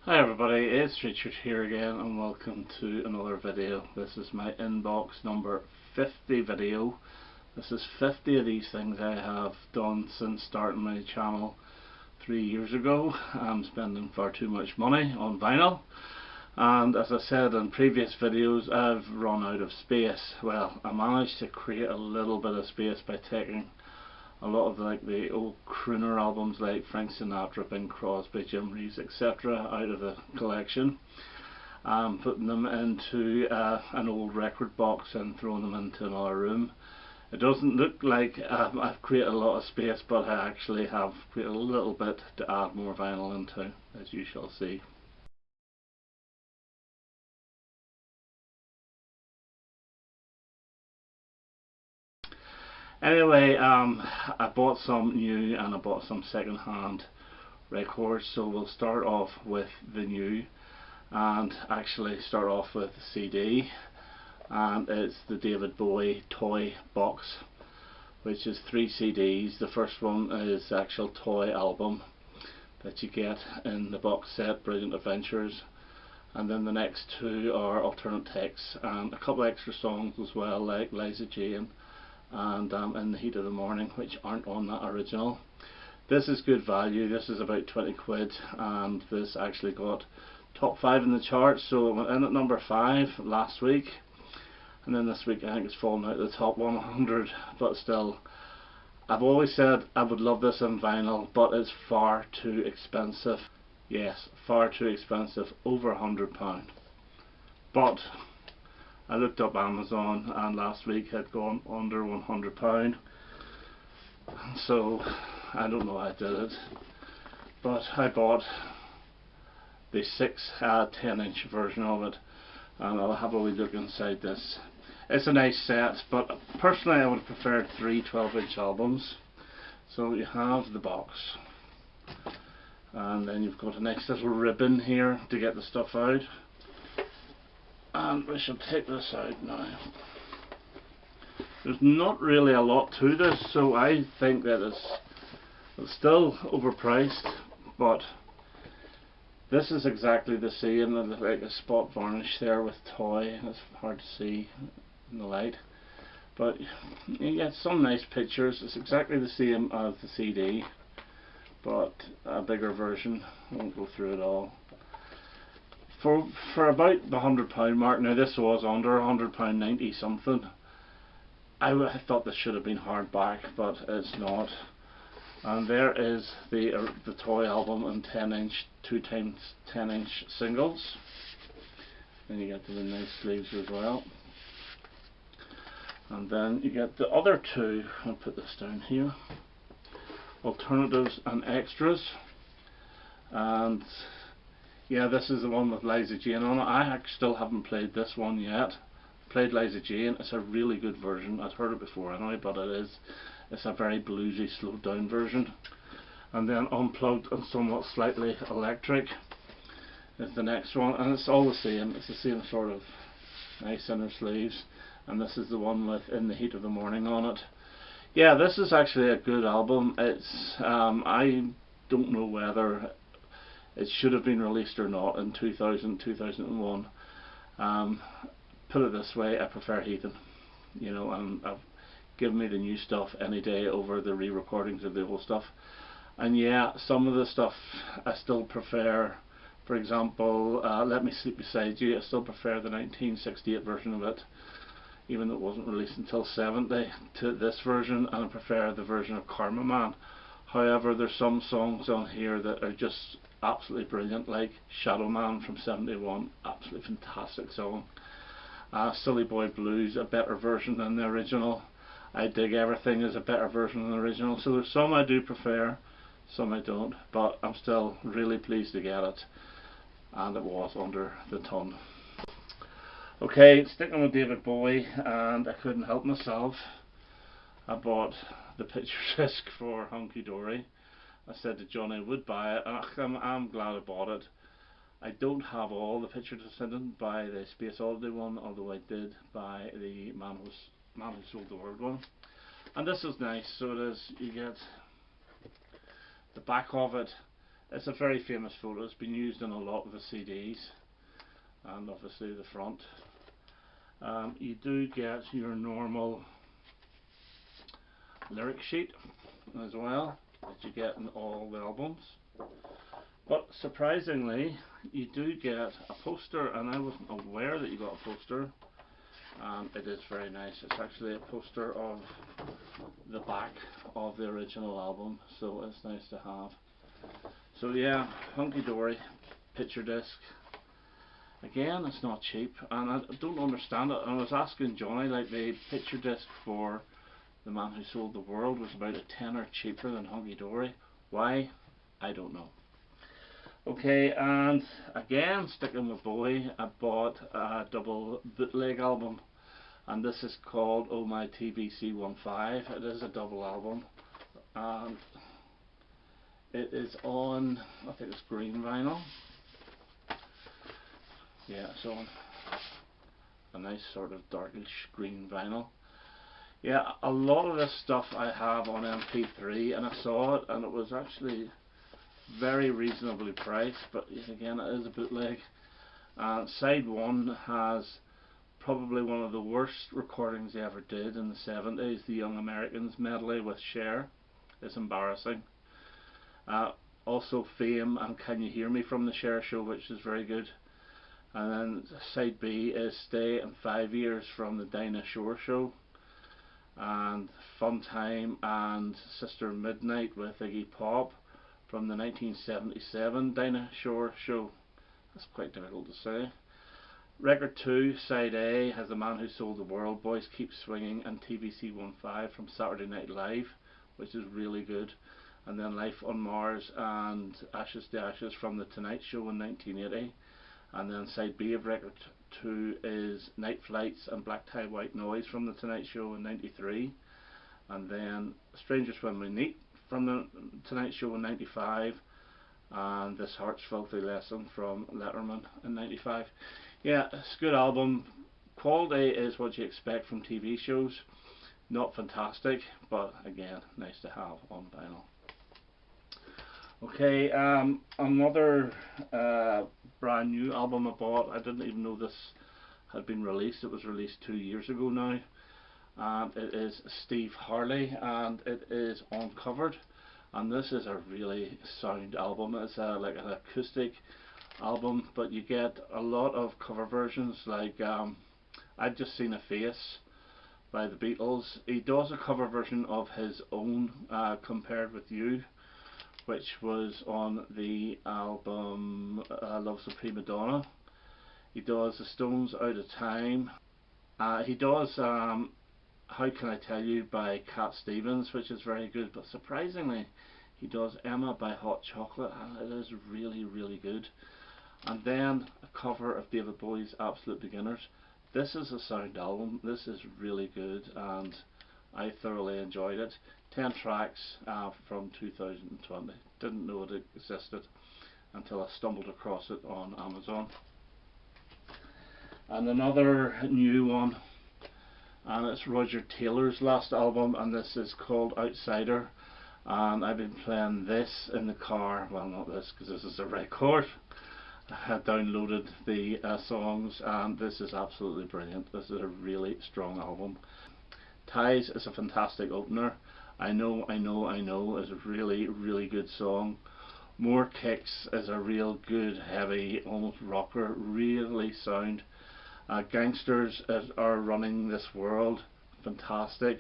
Hi everybody, it's Richard here again and welcome to another video. This is my inbox number 50 video. This is 50 of these things I have done since starting my channel 3 years ago. I'm spending far too much money on vinyl, and as I said in previous videos, I've run out of space. Well, I managed to create a little bit of space by taking a lot of the old crooner albums like Frank Sinatra, Bing Crosby, Jim Reeves, etc. out of the collection, putting them into an old record box and throwing them into another room. It doesn't look like I've created a lot of space, but I actually have created a little bit to add more vinyl into, as you shall see. Anyway, I bought some new and I bought some second-hand records, so we'll start off with the new and actually start off with the CD, and it's the David Bowie toy box, which is 3 CDs. The first one is the actual toy album that you get in the box set, Brilliant Adventures, and then the next 2 are alternate texts and a couple extra songs as well, like Liza Jane and In the Heat of the Morning, which aren't on that original. This is good value. This is about 20 quid, and this actually got top 5 in the charts, so it went in at number 5 last week, and then this week I think it's fallen out of the top 100, but still, I've always said I would love this in vinyl, but it's far too expensive. Yes, far too expensive, over £100. But I looked up Amazon and last week had gone under £100, so I don't know how I did it, but I bought the 10-inch version of it, and I'll have a wee look inside this. It's a nice set, but personally I would have preferred 3 12-inch albums. So you have the box, and then you've got a nice little ribbon here to get the stuff out, and we shall take this out now. There's not really a lot to this, so I think that it's still overpriced, but this is exactly the same. There's like a spot varnish there with toy. It's hard to see in the light, but you get some nice pictures. It's exactly the same as the CD, but a bigger version. I won't go through it all. For about the £100 mark, now this was under £100, 90 something. I thought this should have been hardback, but it's not. And there is the toy album in 10-inch, 2 times 10-inch singles. Then you get the nice sleeves as well. And then you get the other 2. I'll put this down here. Alternatives and extras. And yeah, this is the one with Liza Jane on it. I still haven't played this one yet. Played Liza Jane. It's a really good version. I'd heard it before anyway, but it's a very bluesy, slowed down version. And then Unplugged and Somewhat Slightly Electric is the next one, and it's all the same. It's the same sort of nice inner sleeves, and this is the one with In the Heat of the Morning on it. Yeah, this is actually a good album. It's I don't know whether it should have been released or not in 2000, 2001. Put it this way, I prefer Heathen, you know, and I've given me the new stuff any day over the re-recordings of the old stuff. And yeah, some of the stuff I still prefer. For example, Let Me Sleep Beside You, I still prefer the 1968 version of it, even though it wasn't released until 70, to this version, and I prefer the version of Karma Man. However, there's some songs on here that are just absolutely brilliant, like Shadow Man from 71, absolutely fantastic song. Silly Boy Blues, a better version than the original. I Dig Everything is a better version than the original. So there's some I do prefer, some I don't, but I'm still really pleased to get it, and it was under the ton. Okay, sticking with David Bowie, and I couldn't help myself. I bought the picture disc for Hunky Dory. I said to Johnny I would buy it, and I'm glad I bought it. I don't have all the picture discs. I didn't buy the Space Oddity one, although I did buy the Man Who Sold the World one. And this is nice. So it is, you get the back of it It's a very famous photo. It's been used in a lot of the CDs, and obviously the front. You do get your normal lyric sheet as well that you get in all the albums, but surprisingly you do get a poster, and I wasn't aware that you got a poster. It is very nice. It's actually a poster of the back of the original album, so it's nice to have. So yeah, Hunky Dory picture disc. Again, it's not cheap, and I don't understand it. I was asking Johnny, like, the picture disc for The Man Who Sold the World was about a tenner cheaper than Hunky Dory. Why? I don't know. Okay, and again, sticking with Bowie, I bought a double bootleg album, and this is called Oh My TBC15. It is a double album, and it is on, I think it's green vinyl. Yeah, it's on a nice sort of darkish green vinyl. Yeah, a lot of this stuff I have on MP3, and I saw it, and it was actually very reasonably priced, but again, it is a bootleg. Side 1 has probably one of the worst recordings they ever did in the 70s, the Young Americans medley with Cher. It's embarrassing. Also Fame and Can You Hear Me from the Cher Show, which is very good. And then side B is Stay and 5 Years from the Dinah Shore Show, and Fun Time and Sister Midnight with Iggy Pop from the 1977 Dinah Shore Show. That's quite difficult to say. Record 2, side A, has The Man Who Sold the World, Boys Keep Swinging, and TBC15 from Saturday Night Live, which is really good. And then Life on Mars and Ashes to Ashes from The Tonight Show in 1980. And then side B of record 2 is Night Flights and Black Tie White Noise from The Tonight Show in 93. And then Strangers When We Meet from The Tonight Show in 95. And This Heart's Filthy Lesson from Letterman in 95. Yeah, it's a good album. Quality is what you expect from TV shows. Not fantastic, but again, nice to have on vinyl. Okay, another brand new album I bought. I didn't even know this had been released. It was released 2 years ago now. It is Steve Harley, and it is uncovered. And this is a really sound album. It's like an acoustic album, but you get a lot of cover versions. Like I'd Just Seen a Face by the Beatles. He does a cover version of his own, Compared With You, which was on the album Love's a Prima Donna. He does The Stones' Out of Time. He does How Can I Tell You by Cat Stevens, which is very good, but surprisingly he does Emma by Hot Chocolate, and it is really, really good. And then a cover of David Bowie's Absolute Beginners. This is a sound album. This is really good, and I thoroughly enjoyed it. 10 tracks from 2020. Didn't know it existed until I stumbled across it on Amazon. And another new one, and it's Roger Taylor's last album, and this is called Outsider. And I've been playing this in the car. Well, not this, because this is a record. I had downloaded the songs, and this is absolutely brilliant. This is a really strong album. Ties is a fantastic opener. I Know, I Know, I Know is a really, really good song. More Kicks is a real good, heavy, almost rocker, really sound. Gangsters Are Running This World, fantastic.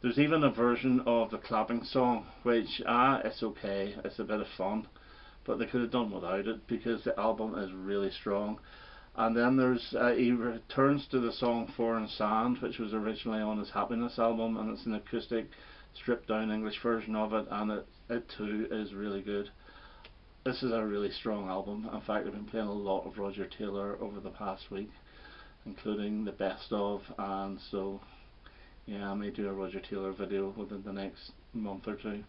There's even a version of the clapping song, which, it's okay, it's a bit of fun, but they could have done without it because the album is really strong. And then there's he returns to the song Foreign Sand, which was originally on his Happiness album, and it's an acoustic stripped down English version of it, and it too is really good. This is a really strong album. In fact, I've been playing a lot of Roger Taylor over the past week, including the best of, and so yeah, I may do a Roger Taylor video within the next month or two.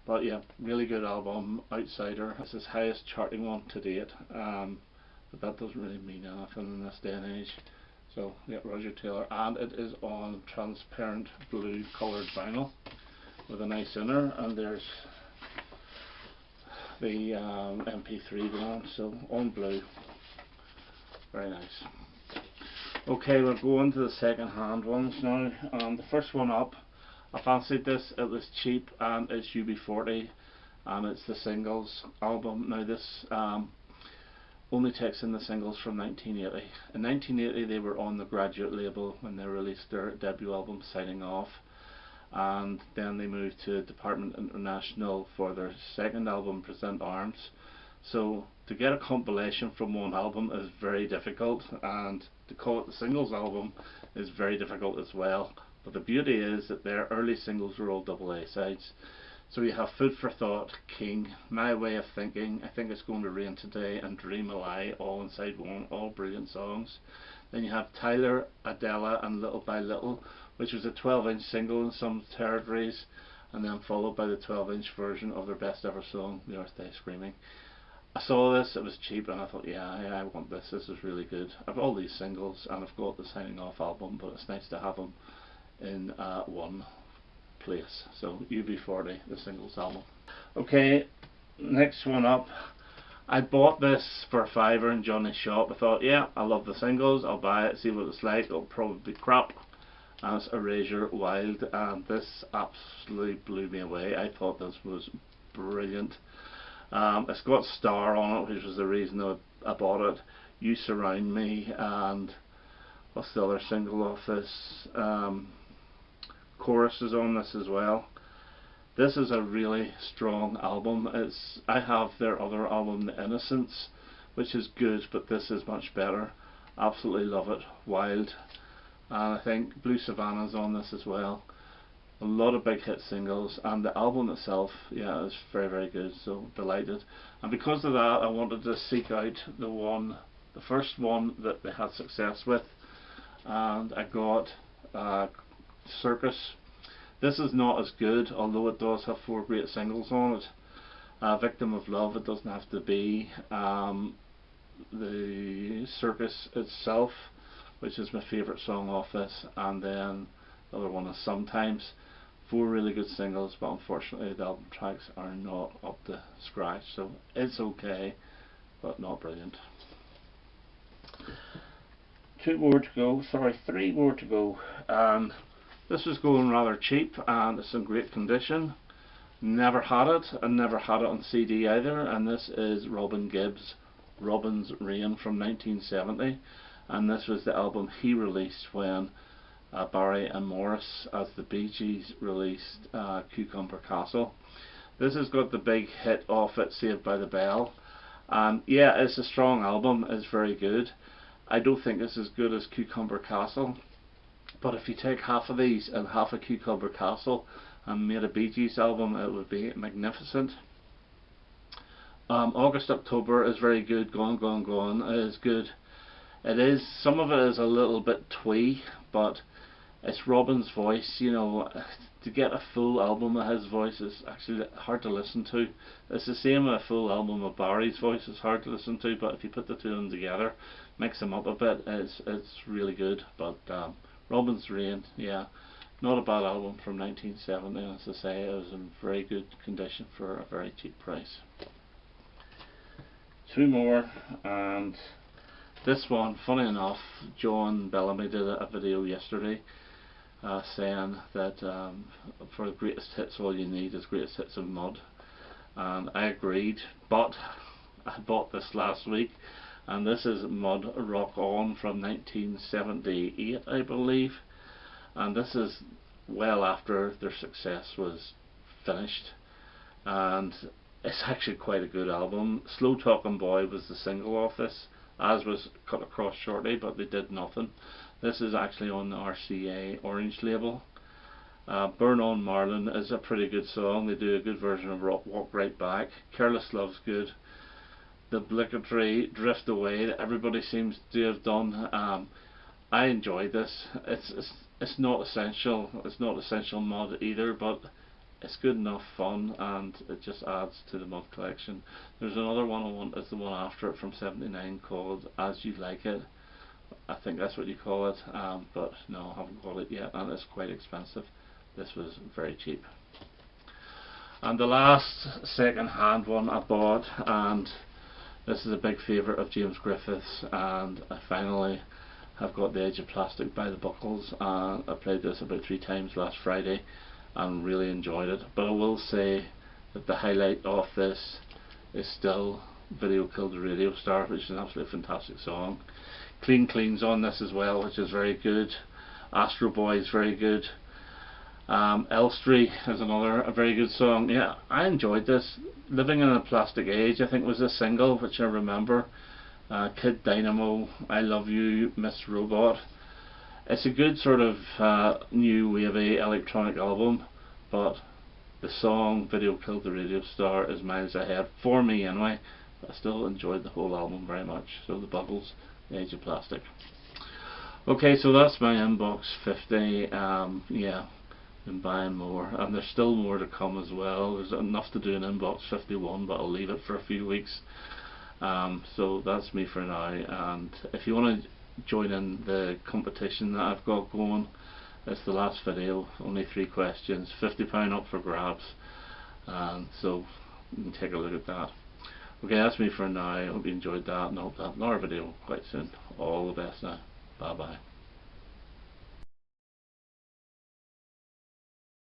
But yeah, really good album, Outsider. It's his highest charting one to date, but that doesn't really mean anything in this day and age. So yeah, Roger Taylor, and it is on transparent blue coloured vinyl with a nice inner, and there's the MP3 one, so on blue. Very nice. Okay, we'll go on to the second hand ones now. The first one up, I fancied this, it was cheap, and it's UB40, and it's the Singles album. Now this only takes in the singles from 1980. In 1980 they were on the Graduate label when they released their debut album Signing Off, and then they moved to Department International for their second album Present Arms. So to get a compilation from one album is very difficult, and to call it the Singles album is very difficult as well. But the beauty is that their early singles were all double A sides. So you have Food for Thought, King, My Way of Thinking, I Think It's Going to Rain Today, and Dream a Lie, all inside one, all brilliant songs. Then you have Tyler, Adela, and Little by Little, which was a 12-inch single in some territories, and then followed by the 12-inch version of their best ever song, The Earth Day Screaming. I saw this, it was cheap, and I thought, yeah, I want this, this is really good. I've all these singles, and I've got the Signing Off album, but it's nice to have them in one place. So UB40, the Singles album. Okay, next one up. I bought this for £5 in Johnny's shop. I thought, yeah, I love the singles, I'll buy it, see what it's like. It'll probably be crap. And it's Erasure Wild, and this absolutely blew me away. I thought this was brilliant. It's got Star on it, which was the reason I bought it. You Surround Me, and what's the other single off this? Chorus is on this as well. This is a really strong album. I have their other album, The Innocents, which is good, but this is much better. Absolutely love it. Wild. And I think Blue Savannah's on this as well. A lot of big hit singles, and the album itself, yeah, is very, very good. So delighted. And because of that, I wanted to seek out the first one that they had success with, and I got Circus. This is not as good, although it does have 4 great singles on it. Victim of Love, it doesn't have to be. The Circus itself, which is my favourite song off this, and then the other one is Sometimes. 4 really good singles, but unfortunately the album tracks are not up to scratch, so it's okay, but not brilliant. 3 more to go, and this was going rather cheap, and it's in great condition. Never had it, and never had it on CD either, and this is Robin Gibb's Robin's Reign from 1970, and this was the album he released when Barry and Morris, as the Bee Gees, released Cucumber Castle. This has got the big hit off it, Saved by the Bell, and yeah, it's a strong album, it's very good. I don't think it's as good as Cucumber Castle, but if you take half of these and half of Cucumber Castle and made a Bee Gees album, it would be magnificent. August October is very good. Gone Gone Gone is good. It is, some of it is a little bit twee, but it's Robin's voice, you know. To get a full album of his voice is actually hard to listen to. It's the same with a full album of Barry's voice, it's hard to listen to, but if you put the two of them together, mix them up a bit, it's really good. But Robin's Reign, yeah, not a bad album from 1970, and as I say, it was in very good condition for a very cheap price. 2 more, and this one, funny enough, John Bellamy did a video yesterday saying that for the greatest hits all you need is greatest hits of Mud, and I agreed, but I bought this last week, and this is Mud Rock On from 1978, I believe, and this is well after their success was finished, and it's actually quite a good album. Slow Talking Boy was the single off this, as was Cut Across Shortly, but they did nothing. This is actually on the RCA Orange label. Burn On Marlin is a pretty good song. They do a good version of Walk Right Back. Careless Love's good. The obligatory Drift Away that everybody seems to have done. I enjoyed this. It's not essential. It's not essential Mud either, but it's good enough fun, and it just adds to the Mud collection. There's another one I want, is the one after it from '79 called As You Like It. I think that's what you call it, but no, I haven't got it yet, and it's quite expensive. This was very cheap. And the last second hand one I bought, and this is a big favourite of James Griffith's, and I finally have got The Age of Plastic by the Buckles, and I played this about 3 times last Friday and really enjoyed it. But I will say that the highlight of this is still Video Killed the Radio Star, which is an absolutely fantastic song. Clean Clean's on this as well, which is very good. Astro Boy is very good. Elstree is a very good song. Yeah, I enjoyed this. Living in a Plastic Age, I think, was a single which I remember. Kid Dynamo, I Love You, Miss Robot. It's a good sort of new wavy electronic album, but the song Video Killed the Radio Star is miles ahead, for me anyway. But I still enjoyed the whole album very much. So the Buggles, The Age of Plastic. Okay, so that's my inbox 50. Yeah, been buying more, and there's still more to come as well. There's enough to do in inbox 51, but I'll leave it for a few weeks. So that's me for now, and if you want to join in the competition that I've got going, it's the last video, only 3 questions, £50 up for grabs, and so you can take a look at that. Okay, that's me for now. I hope you enjoyed that, and I hope to have another video quite soon. All the best now. Bye bye.